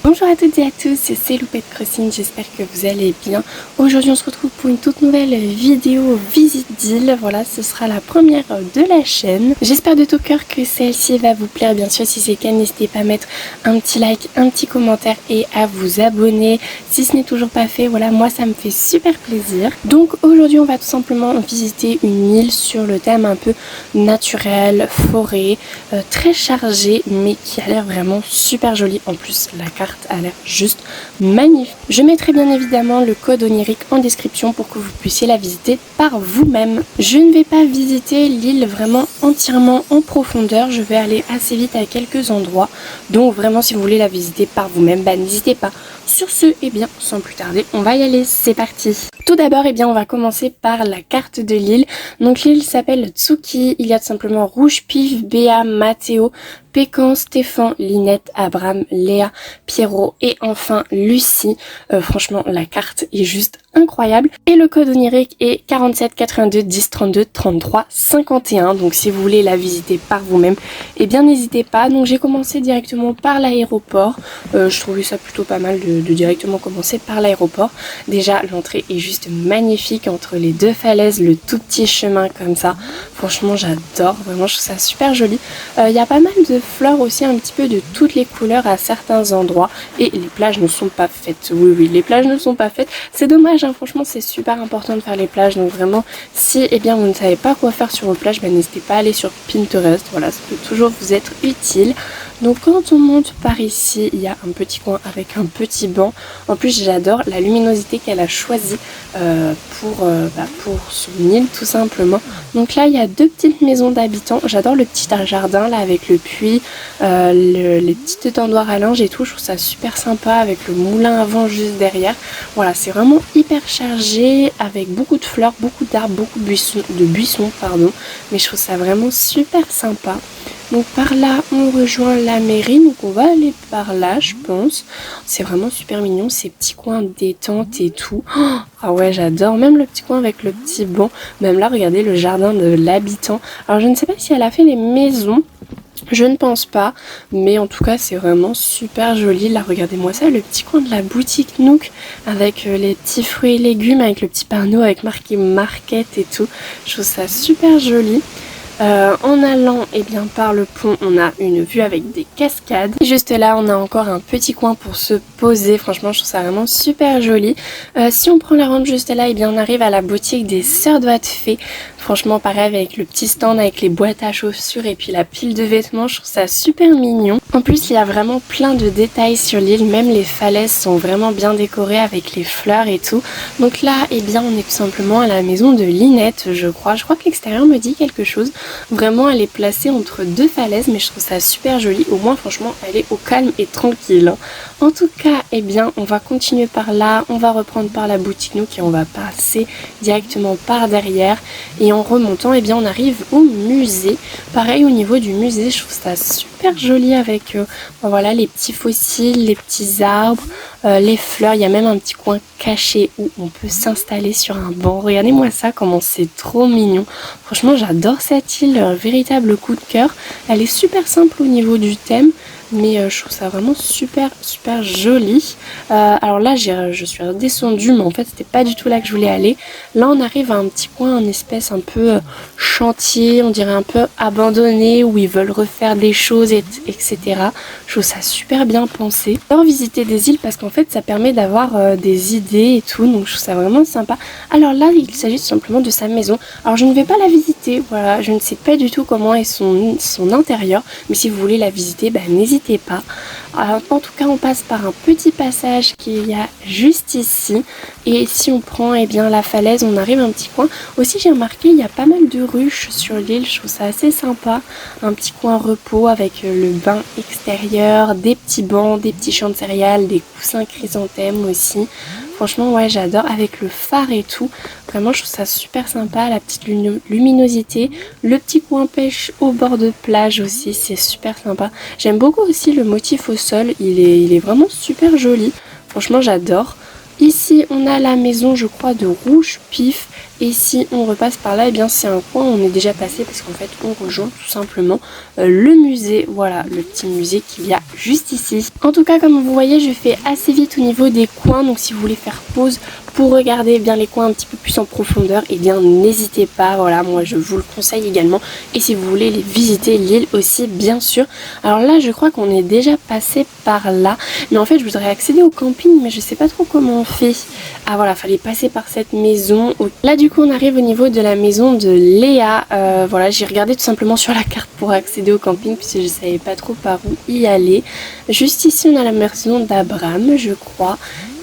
Bonjour à toutes et à tous, c'est Loupette Crossing, j'espère que vous allez bien. Aujourd'hui on se retrouve pour une toute nouvelle vidéo visite d'île. Voilà, ce sera la première de la chaîne. J'espère de tout cœur que celle-ci va vous plaire. Bien sûr, si c'est le cas, n'hésitez pas à mettre un petit like, un petit commentaire et à vous abonner. Si ce n'est toujours pas fait, voilà, moi ça me fait super plaisir. Donc aujourd'hui on va tout simplement visiter une île sur le thème un peu naturel, forêt, très chargé mais qui a l'air vraiment super jolie. En plus la carte a l'air juste magnifique. Je mettrai bien évidemment le code onirique en description pour que vous puissiez la visiter par vous-même. Je ne vais pas visiter l'île vraiment entièrement en profondeur, je vais aller assez vite à quelques endroits. Donc vraiment si vous voulez la visiter par vous-même, n'hésitez pas. Sur ce, bien sans plus tarder, on va y aller, c'est parti. Tout d'abord, on va commencer par la carte de l'île. Donc l'île s'appelle Tsuki, il y a tout simplement Rouge, Pif, Béa, Mathéo, Pécan, Stéphane, Linette, Abraham, Léa, Pierrot et enfin Lucie. Franchement, la carte est juste incroyable. Et le code onirique est 47 82 10 32 33 51. Donc si vous voulez la visiter par vous-même, n'hésitez pas. Donc j'ai commencé directement par l'aéroport. Je trouvais ça plutôt pas mal de directement commencer par l'aéroport. Déjà, l'entrée est juste magnifique entre les deux falaises, le tout petit chemin comme ça. Franchement, j'adore. Vraiment, je trouve ça super joli. Il y a pas mal de fleurs aussi, un petit peu de toutes les couleurs à certains endroits. Et les plages ne sont pas faites. Oui, les plages ne sont pas faites. C'est dommage, hein. Franchement, c'est super important de faire les plages. Donc vraiment, si vous ne savez pas quoi faire sur vos plages, n'hésitez pas à aller sur Pinterest. Voilà, ça peut toujours vous être utile. Donc quand on monte par ici, il y a un petit coin avec un petit banc. En plus, j'adore la luminosité qu'elle a choisie pour son île tout simplement. Donc là, il y a deux petites maisons d'habitants. J'adore le petit jardin là avec le puits, les petites tendoirs à linge et tout. Je trouve ça super sympa avec le moulin à vent juste derrière. Voilà, c'est vraiment hyper chargé avec beaucoup de fleurs, beaucoup d'arbres, beaucoup de buissons, pardon. Mais je trouve ça vraiment super sympa. Donc par là, on rejoint la mairie, donc on va aller par là, je pense. C'est vraiment super mignon, ces petits coins détente et tout. Ah ouais, j'adore, même le petit coin avec le petit banc. Même là, regardez le jardin de l'habitant. Alors je ne sais pas si elle a fait les maisons. Je ne pense pas, mais en tout cas c'est vraiment super joli. Là regardez-moi ça, le petit coin de la boutique Nook avec les petits fruits et légumes, avec le petit panneau avec marqué Market et tout. Je trouve ça super joli. En allant par le pont, on a une vue avec des cascades. Et juste là, on a encore un petit coin pour se poser. Franchement, je trouve ça vraiment super joli. Si on prend la rampe juste là, on arrive à la boutique des Sœurs Doigts de Fée. Franchement, pareil avec le petit stand avec les boîtes à chaussures et puis la pile de vêtements. Je trouve ça super mignon. En plus, il y a vraiment plein de détails sur l'île. Même les falaises sont vraiment bien décorées avec les fleurs et tout. Donc là, on est tout simplement à la maison de Linette, je crois. Je crois que l'extérieur me dit quelque chose. Vraiment, elle est placée entre deux falaises, mais je trouve ça super joli. Au moins, franchement, elle est au calme et tranquille. En tout cas, on va continuer par là. On va reprendre par la boutique Nook et on va passer directement par derrière. Et en remontant, on arrive au musée. Pareil, au niveau du musée, je trouve ça super joli avec voilà, les petits fossiles, les petits arbres, les fleurs. Il y a même un petit coin caché où on peut s'installer sur un banc. Regardez-moi ça, comment c'est trop mignon. Franchement, j'adore cette île, un véritable coup de cœur. Elle est super simple au niveau du thème, mais je trouve ça vraiment super joli. Alors là, je suis redescendue, mais en fait, c'était pas du tout là que je voulais aller. Là, on arrive à un petit coin, un espèce un peu chantier, on dirait un peu abandonné, où ils veulent refaire des choses, etc. Je trouve ça super bien pensé. J'adore visiter des îles parce qu'en fait, ça permet d'avoir des idées et tout, donc je trouve ça vraiment sympa. Alors là, il s'agit tout simplement de sa maison. Alors je ne vais pas la visiter, voilà, je ne sais pas du tout comment est son intérieur, mais si vous voulez la visiter, n'hésitez pas. Alors, en tout cas, on passe par un petit passage qu'il y a juste ici, et si on prend la falaise, on arrive à un petit coin. Aussi, j'ai remarqué, il y a pas mal de ruches sur l'île, je trouve ça assez sympa. Un petit coin repos avec le bain extérieur, des petits bancs, des petits champs de céréales, des coussins chrysanthèmes aussi. Franchement, ouais, j'adore avec le phare et tout. Vraiment, je trouve ça super sympa, la petite luminosité. Le petit coin pêche au bord de plage aussi, c'est super sympa. J'aime beaucoup aussi le motif au sol, il est vraiment super joli. Franchement, j'adore. Ici on a la maison je crois de Rouge Pif. Et si on repasse par là, et bien c'est un coin où on est déjà passé parce qu'en fait on rejoint tout simplement le musée. Voilà, le petit musée qu'il y a juste ici. En tout cas, comme vous voyez, je fais assez vite au niveau des coins. Donc si vous voulez faire pause pour regarder bien les coins un petit peu plus en profondeur, et bien n'hésitez pas. Voilà, moi je vous le conseille également. Et si vous voulez visiter l'île aussi, bien sûr. Alors là, je crois qu'on est déjà passé par là. Mais en fait, je voudrais accéder au camping, mais je sais pas trop comment on fait. Ah voilà, fallait passer par cette maison. Là du coup on arrive au niveau de la maison de Léa. Voilà, j'ai regardé tout simplement sur la carte pour accéder au camping puisque je savais pas trop par où y aller. Juste ici on a la maison d'Abraham je crois.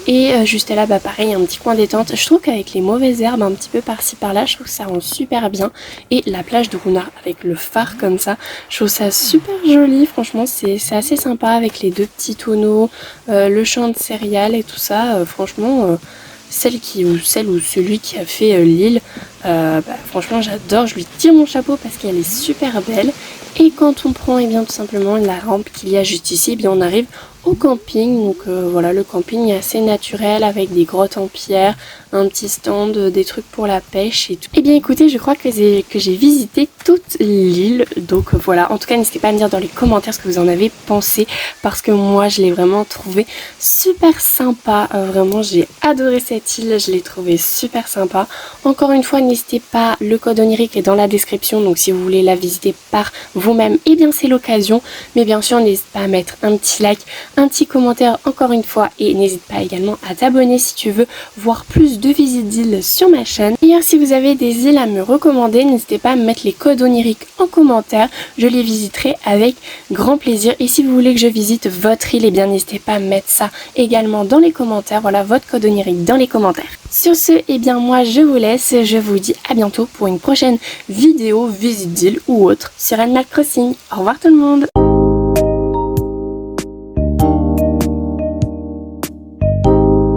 Et juste là, bah pareil, un petit coin détente. Je trouve qu'avec les mauvaises herbes un petit peu par-ci par-là, je trouve que ça rend super bien. Et la plage de Rounard avec le phare comme ça, je trouve ça super joli. Franchement, c'est assez sympa avec les deux petits tonneaux, le champ de céréales et tout ça. Franchement, celle ou celui qui a fait l'île, franchement j'adore, je lui tire mon chapeau parce qu'elle est super belle. Et quand on prend bien tout simplement la rampe qu'il y a juste ici, bien on arrive au camping. Donc voilà, le camping est assez naturel avec des grottes en pierre, un petit stand, des trucs pour la pêche et tout. Et bien écoutez, je crois que j'ai visité toute l'île. Donc voilà, en tout cas n'hésitez pas à me dire dans les commentaires ce que vous en avez pensé parce que moi je l'ai vraiment trouvé super sympa. Vraiment j'ai adoré cette île, je l'ai trouvé super sympa. Encore une fois, n'hésitez pas, le code onirique est dans la description, donc si vous voulez la visiter par vous-même, et bien c'est l'occasion. Mais bien sûr, n'hésite pas à mettre un petit like, un petit commentaire encore une fois, et n'hésite pas également à t'abonner si tu veux voir plus de visites d'îles sur ma chaîne. D'ailleurs, si vous avez des îles à me recommander, n'hésitez pas à me mettre les codes oniriques en commentaire, je les visiterai avec grand plaisir. Et si vous voulez que je visite votre île, et bien n'hésitez pas à mettre ça également dans les commentaires, voilà votre code onirique dans les commentaires. Sur ce, et bien moi je vous laisse, je vous dis à bientôt pour une prochaine vidéo visite d'île ou autre sur Animal Crossing. Au revoir tout le monde.